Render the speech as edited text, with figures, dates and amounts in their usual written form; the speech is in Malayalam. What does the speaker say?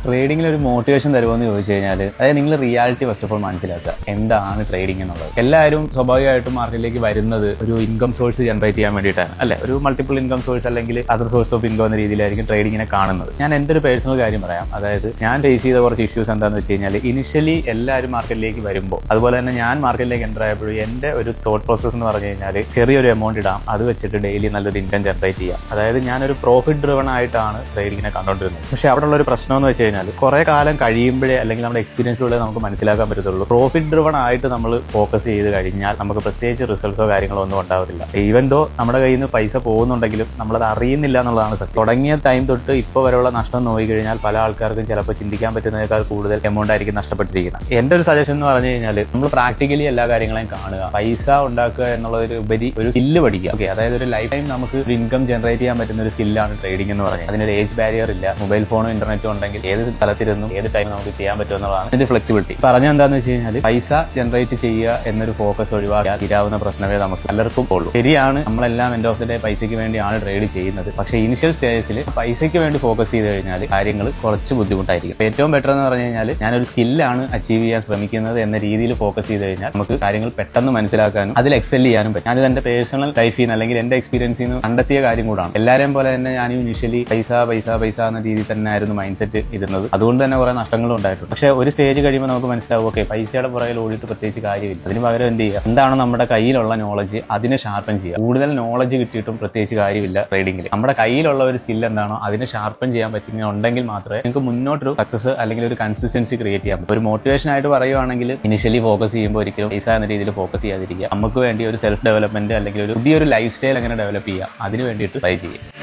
ട്രേഡിംഗിൽ ഒരു മോട്ടിവേഷൻ തരുമോയെന്ന് ചോദിച്ചു കഴിഞ്ഞാൽ, അതായത് നിങ്ങൾ റിയാലിറ്റി ഫസ്റ്റ് ഓഫ് ഓൾ മനസ്സിലാക്കുക, എന്താണ് ട്രേഡിംഗ് എന്നുള്ളത്. എല്ലാവരും സ്വാഭാവികമായിട്ടും മാർക്കറ്റിലേക്ക് വരുന്നത് ഒരു ഇൻകം സോഴ്സ് ജനറേറ്റ് ചെയ്യാൻ വേണ്ടിയിട്ടാണ്, അല്ലെ? ഒരു മൾട്ടിപ്പിൾ ഇൻകം സോഴ്സ് അല്ലെങ്കിൽ അതർ സോഴ്സ് ഓഫ് ഇൻകം എന്ന രീതിയിലായിരിക്കും ട്രേഡിങ്ങിനെ കാണുന്നത്. ഞാൻ എൻ്റെ ഒരു പേഴ്സണൽ കാര്യം പറയാം. അതായത് ഞാൻ ഫേസ് ചെയ്ത കുറച്ച് ഇഷ്യൂസ് എന്താണെന്ന് വെച്ച് കഴിഞ്ഞാൽ, ഇനിഷ്യലി എല്ലാവരും മാർക്കറ്റിലേക്ക് വരുമ്പോൾ, അതുപോലെ തന്നെ ഞാൻ മാർക്കറ്റിലേക്ക് എൻ്റർ ആയപ്പോഴും എൻ്റെ ഒരു തോട്ട് പ്രോസസ് എന്ന് പറഞ്ഞു കഴിഞ്ഞാൽ, ചെറിയൊരു എമൗണ്ട് ഇടാം, അത് വെച്ചിട്ട് ഡെയിലി നല്ലൊരു ഇൻകം ജനറേറ്റ് ചെയ്യാം. അതായത് ഞാനൊരു പ്രോഫിറ്റ് ഡ്രിവൺ ആയിട്ടാണ് ട്രേഡിങ്ങിനെ കണ്ടുകൊണ്ടിരുന്നത്. പക്ഷേ അവിടെ ഉള്ള ഒരു പ്രശ്നം എന്ന് വെച്ച് കഴിഞ്ഞാൽ, കുറെ കാലം കഴിയുമ്പോഴേ അല്ലെങ്കിൽ നമ്മുടെ എക്സ്പീരിയൻസിലൂടെ നമുക്ക് മനസ്സിലാക്കാൻ പറ്റത്തുള്ളൂ, പ്രോഫിറ്റ് ഡ്രിവൺ ആയിട്ട് നമ്മൾ ഫോക്കസ് ചെയ്ത് കഴിഞ്ഞാൽ നമുക്ക് പ്രത്യേകിച്ച് റിസൾട്ട്സോ കാര്യങ്ങളോ ഒന്നും ഉണ്ടാവത്തില്ല. ഈവൻ ദോ നമ്മുടെ കയ്യിൽ നിന്ന് പൈസ പോകുന്നുണ്ടെങ്കിലും നമ്മളത് അറിയുന്നില്ല എന്നുള്ളതാണ് സത്യം. തുടങ്ങിയ ടൈം തൊട്ട് ഇപ്പോൾ വരെയുള്ള നഷ്ടം നോക്കിക്കഴിഞ്ഞാൽ പല ആൾക്കാർക്കും ചിലപ്പോൾ ചിന്തിക്കാൻ പറ്റുന്നതിനേക്കാൾ കൂടുതൽ എമൗണ്ട് ആയിരിക്കും നഷ്ടപ്പെട്ടിരിക്കുന്നത്. എൻ്റെ ഒരു സജഷൻ എന്ന് പറഞ്ഞു കഴിഞ്ഞാൽ, നമ്മൾ പ്രാക്ടിക്കലി എല്ലാ കാര്യങ്ങളെയും കാണുക, പൈസ ഉണ്ടാക്കുക എന്നുള്ളൊരു ഉപരി ഒരു സ്കില്ല് പഠിക്കുക. ഓക്കെ, അതായത് ഒരു ലൈഫ് ടൈം നമുക്ക് ഒരു ഇൻകം ജനറേറ്റ് ചെയ്യാൻ പറ്റുന്ന ഒരു സ്കില്ലാണ് ട്രേഡിംഗ് എന്ന് പറയുന്നത്. അതിനൊരു ഏജ് ബാരിയർ ഇല്ല. മൊബൈൽ ഫോണും ഇന്റർനെറ്റും ഉണ്ടെങ്കിൽ ഏത് സ്ഥലത്തിരുന്നും ഏത് ടൈം നമുക്ക് ചെയ്യാൻ പറ്റുമെന്നുള്ളതാണ് ഇതിന്റെ ഫ്ലെക്സിബിലിറ്റി. പറഞ്ഞ എന്താന്ന് വെച്ച് കഴിഞ്ഞാൽ, പൈസ ജനറേറ്റ് ചെയ്യുക എന്നൊരു ഫോക്കസ് ഒഴിവാക്കാൻ തീരാവുന്ന പ്രശ്നമേ നമുക്ക് പലർക്കും ഉള്ളൂ. ശരിയാണ്, നമ്മളെല്ലാം എൻഡ് ഓഫ് ദി ഡേ പൈസയ്ക്ക് വേണ്ടിയാണ് ട്രേഡ് ചെയ്യുന്നത്. പക്ഷേ ഇനിഷ്യൽ സ്റ്റേജിൽ പൈസയ്ക്ക് വേണ്ടി ഫോക്കസ് ചെയ്ത് കഴിഞ്ഞാൽ കാര്യങ്ങൾ കുറച്ച് ബുദ്ധിമുട്ടായിരിക്കും. ഏറ്റവും ബെറ്റർ എന്ന് പറഞ്ഞു കഴിഞ്ഞാൽ, ഞാനൊരു സ്കില്ലാണ് അച്ചീവ് ചെയ്യാൻ ശ്രമിക്കുന്നത് എന്ന രീതിയിൽ ഫോക്കസ് ചെയ്ത് കഴിഞ്ഞാൽ നമുക്ക് കാര്യങ്ങൾ പെട്ടെന്ന് മനസ്സിലാക്കാനും അതിൽ എക്സെൽ ചെയ്യാനും പറ്റും. ഞാനിത് എന്റെ പേഴ്സണൽ ലൈഫിൽ നിന്ന് അല്ലെങ്കിൽ എന്റെ എക്സ്പീരിയൻസിൽ നിന്ന് കണ്ടെത്തിയ കാര്യം കൂടാണ്. എല്ലാവരെയും പോലെ തന്നെ ഞാൻ ഇനിഷ്യലി പൈസ പൈസ പൈസ എന്ന രീതിയിൽ തന്നെ ആയിരുന്നു മൈൻഡ് സെറ്റ് ഇരുന്നത്. അതുകൊണ്ട് തന്നെ കുറെ നഷ്ടങ്ങളും ഉണ്ടായിട്ടുണ്ട്. പക്ഷേ ഒരു സ്റ്റേജ് കഴിയുമ്പോൾ നമുക്ക് മനസ്സിലാവും, ഓക്കെ, പൈസയുടെ പുറകിൽ ഓടിയിട്ട് പ്രത്യേകിച്ച് കാര്യമില്ല. അതിന് പകരം എന്ത് ചെയ്യുക, എന്താണ് നമ്മുടെ കയ്യിലുള്ള നോളജ് അതിനെ ഷാർപ്പൻ ചെയ്യുക. കൂടുതൽ നോളജ് കിട്ടിയിട്ടും പ്രത്യേകിച്ച് കാര്യമില്ല ട്രേഡിംഗിൽ. നമ്മുടെ കയ്യിലുള്ള ഒരു സ്കിൽ എന്താണോ അതിനെ ഷാർപ്പൻ ചെയ്യാൻ പറ്റുന്നുണ്ടെങ്കിൽ മാത്രമേ നിങ്ങൾക്ക് മുന്നോട്ടൊരു സക്സസ് അല്ലെങ്കിൽ ഒരു കൺസിസ്റ്റൻസി ക്രിയേറ്റ് ചെയ്യാൻ പറ്റും. ഒരു മോട്ടിവേഷൻ ആയിട്ട് പറയുവാണെങ്കിൽ, ഇനിഷ്യലി ഫോക്കസ് ചെയ്യുമ്പോൾ ഒരിക്കലും പൈസ എന്ന രീതിയിൽ ഫോക്കസ് ചെയ്യാതിരിക്കുക. നമുക്ക് വേണ്ടി ഒരു സെൽഫ് ഡെവലപ്മെന്റ് അല്ലെങ്കിൽ ഒരു പുതിയൊരു ലൈഫ് സ്റ്റൈൽ എങ്ങനെ ഡെവലപ്പ് ചെയ്യാം അതിന് വേണ്ടിയിട്ട് ട്രൈ ചെയ്യുക.